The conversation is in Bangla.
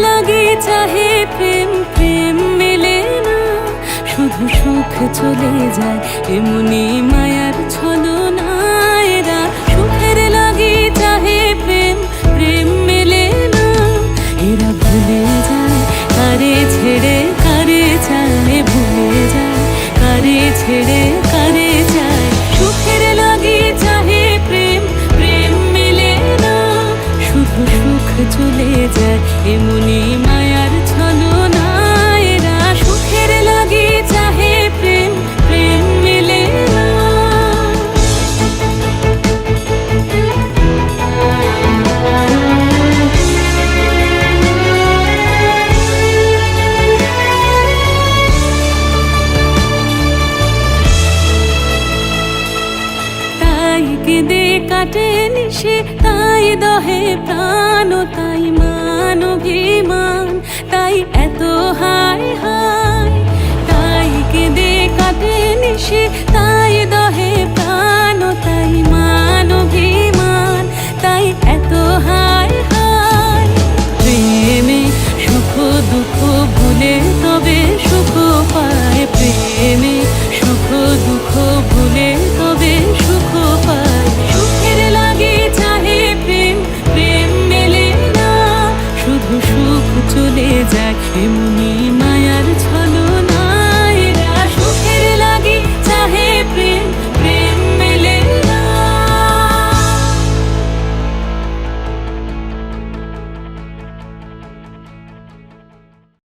লাগি চাহে প্রেম, প্রেম মেলে না, শুধু সুখ চলে যায় এমনি মায়ার ছলনা। এরা সুখের লাগি চাহে প্রেম, প্রেম মেলে না, এরা ভুলে যায় কারে ছেড়ে কারে চায়, ভুলে যায় কারে ছেড়ে কারে চায়। সুখের লাগি চাহে প্রেম, প্রেম মেলে না, শুধু সুখ চলে যায় এমনি মায়ার ছলনা। এরা সুখের লাগি চাহে প্রেম, প্রেম মেলে না। তাই কেঁদে কাটে নিশে, তাই দহে প্রাণ, তাই মান অভিমান, তাই এত হায় হায়।